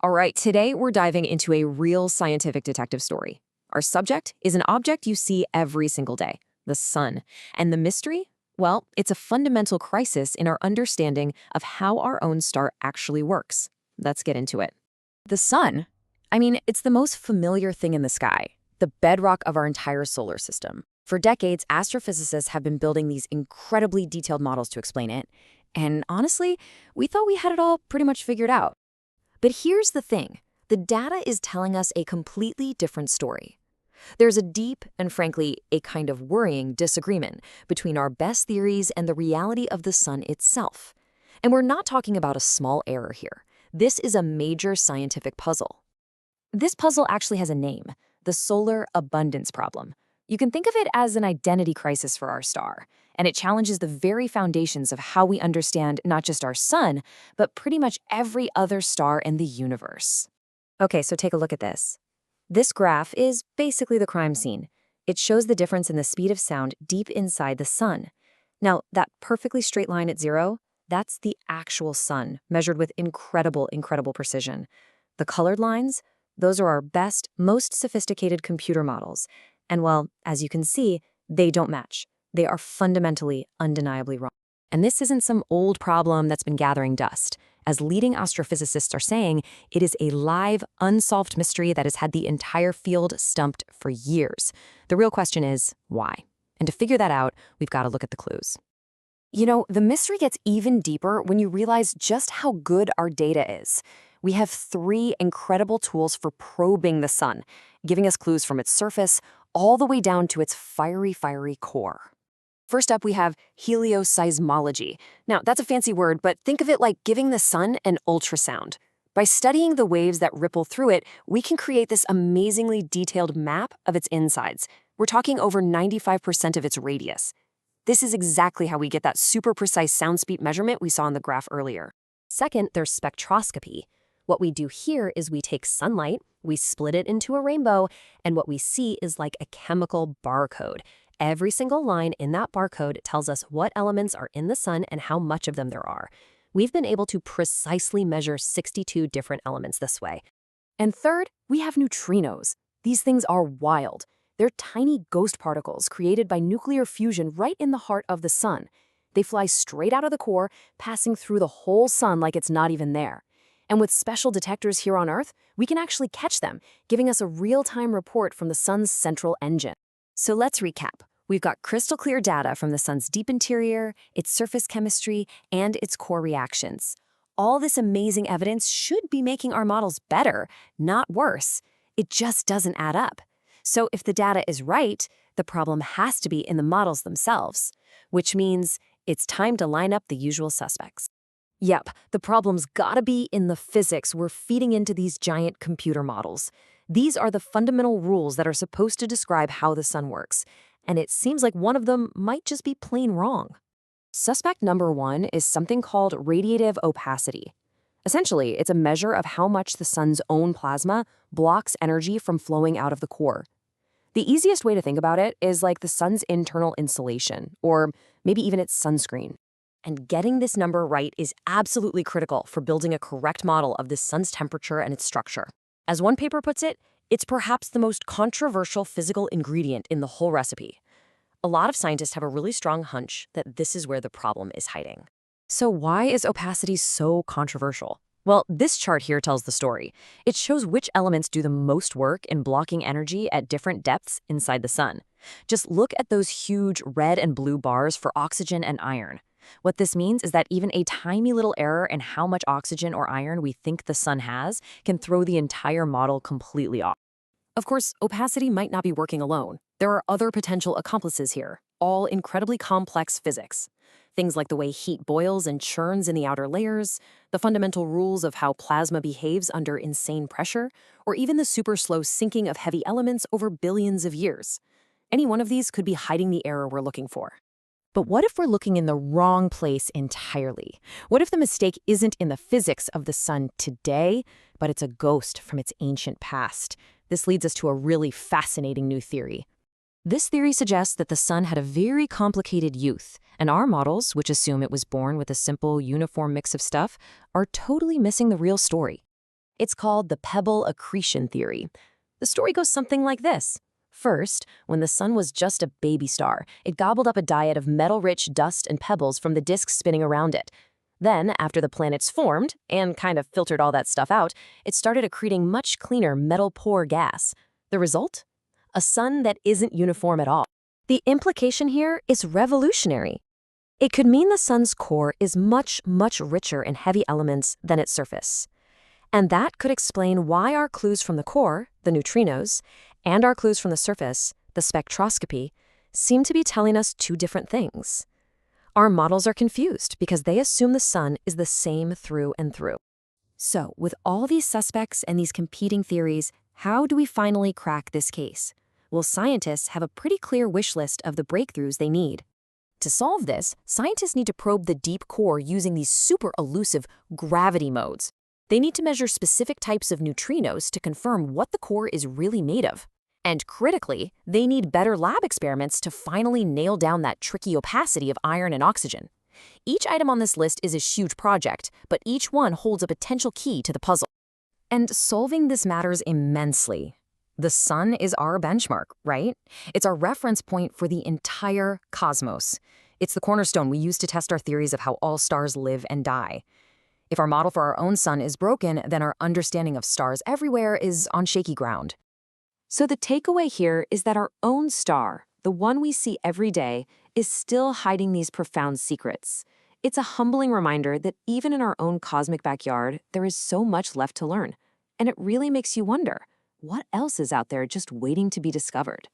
All right, today we're diving into a real scientific detective story. Our subject is an object you see every single day, the sun. And the mystery? Well, it's a fundamental crisis in our understanding of how our own star actually works. Let's get into it. The sun? I mean, it's the most familiar thing in the sky, the bedrock of our entire solar system. For decades, astrophysicists have been building these incredibly detailed models to explain it. And honestly, we thought we had it all pretty much figured out. But here's the thing. The data is telling us a completely different story. There's a deep and, frankly, a kind of worrying disagreement between our best theories and the reality of the sun itself. And we're not talking about a small error here. This is a major scientific puzzle. This puzzle actually has a name, the solar abundance problem. You can think of it as an identity crisis for our star, and it challenges the very foundations of how we understand not just our sun, but pretty much every other star in the universe. Okay, so take a look at this. This graph is basically the crime scene. It shows the difference in the speed of sound deep inside the sun. Now, that perfectly straight line at 0, that's the actual sun, measured with incredible precision. The colored lines, those are our best, most sophisticated computer models. And well, as you can see, they don't match. They are fundamentally, undeniably wrong. And this isn't some old problem that's been gathering dust. As leading astrophysicists are saying, it is a live, unsolved mystery that has had the entire field stumped for years. The real question is, why? And to figure that out, we've got to look at the clues. You know, the mystery gets even deeper when you realize just how good our data is. We have 3 incredible tools for probing the sun, giving us clues from its surface all the way down to its fiery core. First up, we have helioseismology. Now, that's a fancy word, but think of it like giving the sun an ultrasound. By studying the waves that ripple through it, we can create this amazingly detailed map of its insides. We're talking over 95% of its radius. This is exactly how we get that super precise sound speed measurement we saw in the graph earlier. Second, there's spectroscopy. What we do here is we take sunlight, we split it into a rainbow, and what we see is like a chemical barcode. Every single line in that barcode tells us what elements are in the sun and how much of them there are. We've been able to precisely measure 62 different elements this way. And third, we have neutrinos. These things are wild. They're tiny ghost particles created by nuclear fusion right in the heart of the sun. They fly straight out of the core, passing through the whole sun like it's not even there. And with special detectors here on Earth, we can actually catch them, giving us a real-time report from the sun's central engine. So let's recap. We've got crystal clear data from the sun's deep interior, its surface chemistry, and its core reactions. All this amazing evidence should be making our models better, not worse. It just doesn't add up. So if the data is right, the problem has to be in the models themselves, which means it's time to line up the usual suspects. Yep, the problem's gotta be in the physics we're feeding into these giant computer models. These are the fundamental rules that are supposed to describe how the sun works, and it seems like one of them might just be plain wrong. Suspect number 1 is something called radiative opacity. Essentially, it's a measure of how much the sun's own plasma blocks energy from flowing out of the core. The easiest way to think about it is like the sun's internal insulation, or maybe even its sunscreen. And getting this number right is absolutely critical for building a correct model of the sun's temperature and its structure. As one paper puts it, it's perhaps the most controversial physical ingredient in the whole recipe. A lot of scientists have a really strong hunch that this is where the problem is hiding. So why is opacity so controversial? Well, this chart here tells the story. It shows which elements do the most work in blocking energy at different depths inside the sun. Just look at those huge red and blue bars for oxygen and iron. What this means is that even a tiny little error in how much oxygen or iron we think the sun has can throw the entire model completely off. Of course, opacity might not be working alone. There are other potential accomplices here, all incredibly complex physics. Things like the way heat boils and churns in the outer layers, the fundamental rules of how plasma behaves under insane pressure, or even the super slow sinking of heavy elements over billions of years. Any one of these could be hiding the error we're looking for. But what if we're looking in the wrong place entirely? What if the mistake isn't in the physics of the sun today, but it's a ghost from its ancient past? This leads us to a really fascinating new theory. This theory suggests that the sun had a very complicated youth, and our models, which assume it was born with a simple, uniform mix of stuff, are totally missing the real story. It's called the pebble accretion theory. The story goes something like this. First, when the sun was just a baby star, it gobbled up a diet of metal-rich dust and pebbles from the disks spinning around it. Then, after the planets formed, and kind of filtered all that stuff out, it started accreting much cleaner metal-poor gas. The result? A sun that isn't uniform at all. The implication here is revolutionary. It could mean the sun's core is much, much richer in heavy elements than its surface. And that could explain why our clues from the core, the neutrinos, and our clues from the surface, the spectroscopy, seem to be telling us two different things. Our models are confused because they assume the sun is the same through and through. So, with all these suspects and these competing theories, how do we finally crack this case? Well, scientists have a pretty clear wish list of the breakthroughs they need. To solve this, scientists need to probe the deep core using these super elusive gravity modes. They need to measure specific types of neutrinos to confirm what the core is really made of. And critically, they need better lab experiments to finally nail down that tricky opacity of iron and oxygen. Each item on this list is a huge project, but each one holds a potential key to the puzzle. And solving this matters immensely. The sun is our benchmark, right? It's our reference point for the entire cosmos. It's the cornerstone we use to test our theories of how all stars live and die. If our model for our own sun is broken, then our understanding of stars everywhere is on shaky ground. So the takeaway here is that our own star, the one we see every day, is still hiding these profound secrets. It's a humbling reminder that even in our own cosmic backyard, there is so much left to learn. And it really makes you wonder, what else is out there just waiting to be discovered?